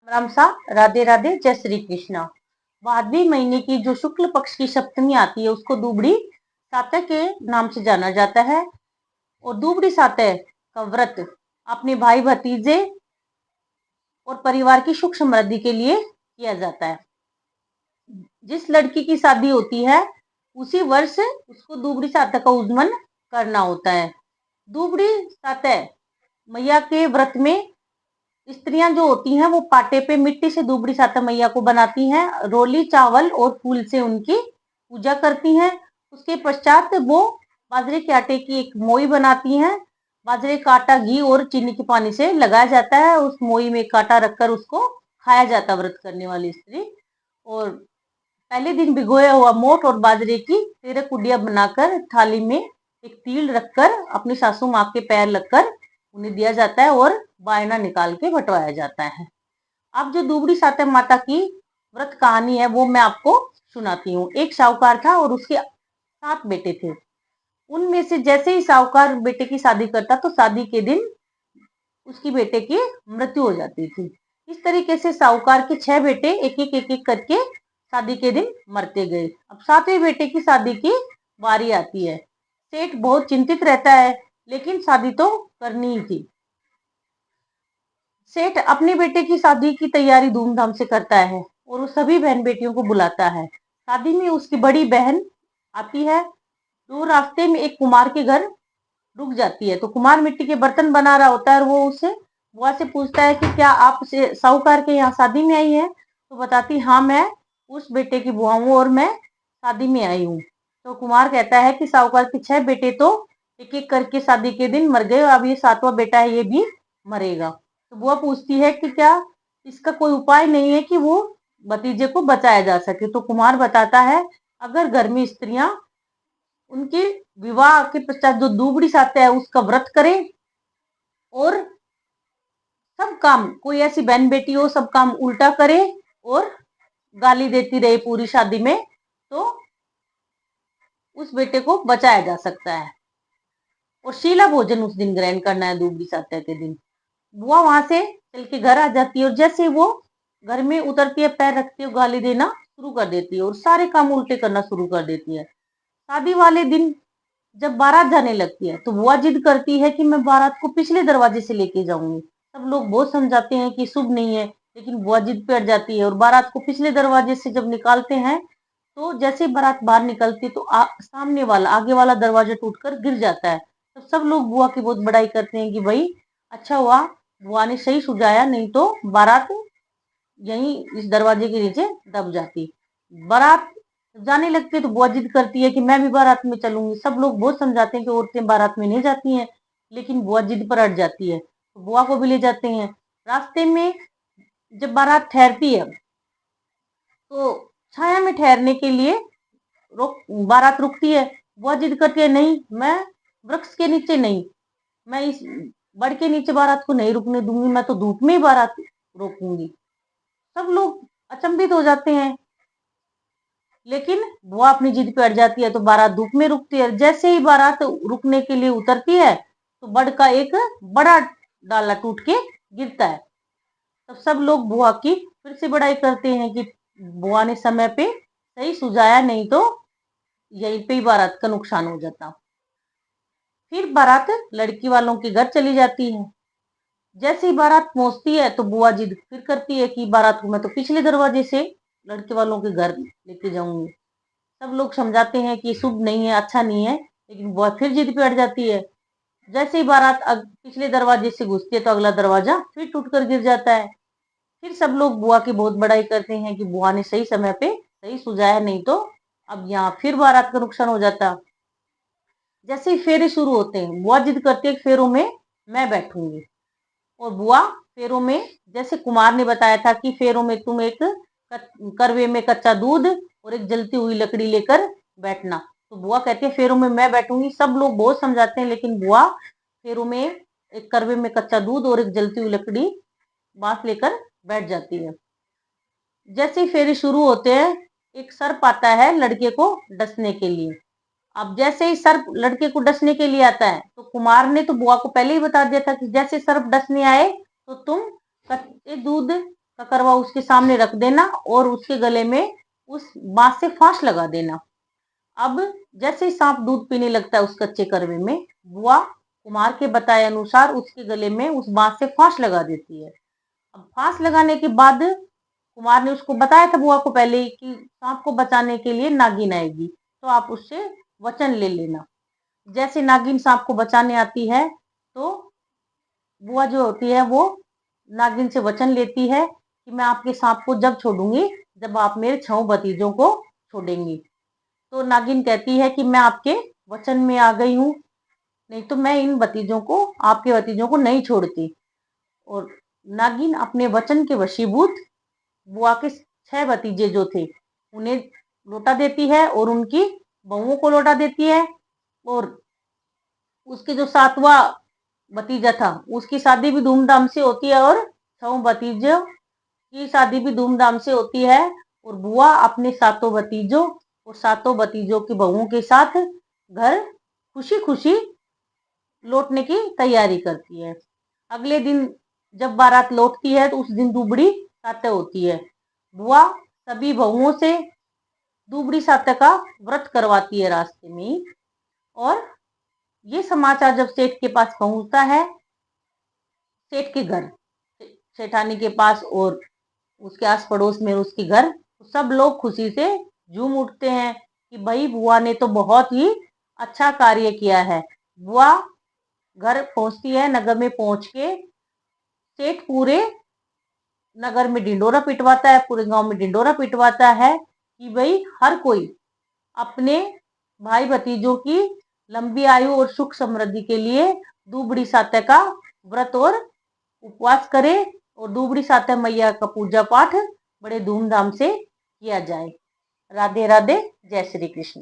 राम सा राधे राधे, जय श्री कृष्णा। भादवी महीने की जो शुक्ल पक्ष की सप्तमी आती है उसको दूबड़ी सातह के नाम से जाना जाता है। और दूबड़ी सातह का व्रत अपने भाई भतीजे और परिवार की सुख समृद्धि के लिए किया जाता है। जिस लड़की की शादी होती है उसी वर्ष उसको दूबड़ी सातह का उद्मन करना होता है। दूबड़ी सातह मैया के व्रत में स्त्रियां जो होती हैं वो पाटे पे मिट्टी से दूबड़ी सातह मैया को बनाती हैं, रोली चावल और फूल से उनकी पूजा करती हैं। उसके पश्चात वो बाजरे के आटे की एक मोई बनाती हैं। बाजरे का आटा घी और चीनी के पानी से लगाया जाता है, उस मोई में कांटा रखकर उसको खाया जाता है व्रत करने वाली स्त्री। और पहले दिन भिगोया हुआ मोठ और बाजरे की 13 कुडिया बनाकर थाली में एक तिल रखकर अपनी सासू माँ के पैर लगकर उन्हें दिया जाता है और बायना निकाल के बंटवाया जाता है। अब जो दूबड़ी सातह माता की व्रत कहानी है वो मैं आपको सुनाती हूँ। एक साहूकार था और उसके 7 बेटे थे। उनमें से जैसे ही साहूकार बेटे की शादी करता तो शादी के दिन उसकी बेटे की मृत्यु हो जाती थी। इस तरीके से साहूकार के 6 बेटे एक एक करके शादी के दिन मरते गए। अब 7वें बेटे की शादी की बारी आती है। सेठ बहुत चिंतित रहता है लेकिन शादी तो करनी ही थी। सेठ अपने बेटे की शादी की तैयारी धूमधाम से करता है और वो सभी बहन बेटियों को बुलाता है। शादी में उसकी बड़ी बहन आती है तो रास्ते में एक कुम्हार के घर रुक जाती है। तो कुम्हार मिट्टी के बर्तन बना रहा होता है और वो उसे बुआ से पूछता है कि क्या आप साहूकार के यहाँ शादी में आई है? तो बताती हाँ, मैं उस बेटे की बुआ हूँ और मैं शादी में आई हूँ। तो कुमार कहता है कि साहूकार के 6 बेटे तो एक एक करके शादी के दिन मर गए, अब ये 7वां बेटा है ये भी मरेगा। तो बुआ पूछती है कि क्या इसका कोई उपाय नहीं है कि वो भतीजे को बचाया जा सके? तो कुमार बताता है अगर घर में स्त्रियां उनके विवाह के पश्चात जो दूबड़ी सातह है उसका व्रत करे और सब काम, कोई ऐसी बहन बेटी हो सब काम उल्टा करे और गाली देती रहे पूरी शादी में, तो उस बेटे को बचाया जा सकता है। और शीला भोजन उस दिन ग्रहण करना है दूबड़ी सातह के दिन। बुआ वहां से चल के घर आ जाती है और जैसे वो घर में उतरती है पैर रखती है गाली देना शुरू कर देती है और सारे काम उल्टे करना शुरू कर देती है। शादी वाले दिन जब बारात जाने लगती है तो बुआ जिद करती है कि मैं बारात को पिछले दरवाजे से लेके जाऊंगी। सब लोग बहुत समझाते हैं कि शुभ नहीं है लेकिन बुआ जिद पे अड़ जाती है और बारात को पिछले दरवाजे से जब निकालते हैं तो जैसे बारात बाहर निकलती तो सामने वाला आगे वाला दरवाजा टूटकर गिर जाता है। तो सब लोग बुआ की बहुत बड़ाई करते हैं कि भाई अच्छा हुआ बुआ ने सही सुझाया, नहीं तो बारात यहीं इस दरवाजे के नीचे दब जाती। बारात जाने लगती है तो बुआ जिद करती है कि मैं भी बारात में चलूंगी। सब लोग बहुत समझाते हैं कि औरतें बारात में नहीं जाती हैं लेकिन बुआ जिद पर अड़ जाती है तो बुआ को भी ले जाते हैं। रास्ते में जब बारात ठहरती है तो छाया में ठहरने के लिए बारात रुकती है। बुआ जिद करती है नहीं, मैं वृक्ष के नीचे नहीं, मैं इस बड़ के नीचे बारात को नहीं रुकने दूंगी, मैं तो धूप में ही बारात रोकूंगी। सब लोग अचंभित हो जाते हैं लेकिन बुआ अपनी जिद पे अड़ जाती है तो बारात धूप में रुकती है। जैसे ही बारात रुकने के लिए उतरती है तो बड़ का एक बड़ा डाला टूट के गिरता है। तब सब लोग बुआ की फिर से बड़ाई करते हैं कि बुआ ने समय पे सही सुझाया, नहीं तो यहीं पे ही बारात का नुकसान हो जाता। फिर बारात लड़की वालों के घर चली जाती है। जैसे ही बारात पहुंचती है तो बुआ जिद फिर करती है कि बारात को मैं तो पिछले दरवाजे से लड़के वालों के घर लेके जाऊंगी। सब लोग समझाते हैं कि शुभ नहीं है, अच्छा नहीं है, लेकिन बुआ फिर जिद पे अड़ जाती है। जैसे ही बारात पिछले दरवाजे से घुसती है तो अगला दरवाजा फिर टूटकर गिर जाता है। फिर सब लोग बुआ की बहुत बड़ाई करते हैं कि बुआ ने सही समय पे सही सुझाया, नहीं तो अब यहाँ फिर बारात का नुकसान हो जाता। जैसे ही फेरे शुरू होते हैं बुआ जिद करती है कि फेरों में मैं बैठूंगी। और बुआ फेरों में जैसे कुमार ने बताया था कि फेरों में तुम एक करवे में कच्चा दूध और एक जलती हुई लकड़ी लेकर बैठना। तो बुआ कहती है फेरों में मैं बैठूंगी। सब लोग बहुत समझाते हैं लेकिन बुआ फेरों में एक करवे में कच्चा दूध और एक जलती हुई लकड़ी बांस लेकर बैठ जाती है। जैसे ही फेरे शुरू होते हैं एक सर्प आता है लड़के को डसने के लिए। अब जैसे ही सर्प लड़के को डसने के लिए आता है तो कुमार ने तो बुआ को पहले ही बता दिया था कि जैसे सर्प डसने आए तो तुम कच्चे दूध का करवा उसके सामने रख देना और उसके गले में उस बांस से फांस लगा देना। अब जैसे ही सांप दूध पीने लगता है उस कच्चे करवे में, बुआ कुमार के बताए अनुसार उसके गले में उस बांस से फांस लगा देती है। अब फांस लगाने के बाद कुमार ने उसको बताया था बुआ को पहले ही कि सांप को बचाने के लिए नागिन आएगी, तो आप उससे वचन ले लेना। जैसे नागिन सांप को बचाने आती है तो बुआ जो होती है वो नागिन से वचन लेती है कि मैं आपके सांप को जब छोड़ूंगी जब आप मेरे 6 भतीजों को छोड़ेंगी। तो नागिन कहती है कि मैं आपके वचन में आ गई हूँ, नहीं तो मैं इन भतीजों को, आपके भतीजों को नहीं छोड़ती। और नागिन अपने वचन के वशीभूत बुआ के 6 भतीजे जो थे उन्हें लौटा देती है और उनकी बहुओं को लौटा देती है। और उसके जो 7वां भतीजा था उसकी शादी भी धूमधाम से होती है और 6 भतीजों की शादी भी धूमधाम से होती है। और बुआ अपने 7 भतीजों और 7 भतीजों की बहुओं के साथ घर खुशी खुशी लौटने की तैयारी करती है। अगले दिन जब बारात लौटती है तो उस दिन दूबड़ी सातय होती है। बुआ सभी बहुओं से दूबड़ी सातय का व्रत करवाती है रास्ते में। और ये समाचार जब सेठ के पास पहुंचता है, सेठ के घर, सेठानी के पास और उसके आस पड़ोस में उसके घर, तो सब लोग खुशी से झूम उठते हैं कि भाई बुआ ने तो बहुत ही अच्छा कार्य किया है। बुआ घर पहुंचती है, नगर में पहुंच के सेठ पूरे नगर में ढिंडोरा पिटवाता है, पूरे गांव में ढिंडोरा पिटवाता है कि भाई हर कोई अपने भाई भतीजों की लंबी आयु और सुख समृद्धि के लिए दूबड़ी सातय का व्रत और उपवास करे और दूबड़ी सातय मैया का पूजा पाठ बड़े धूमधाम से किया जाए। राधे राधे, जय श्री कृष्ण।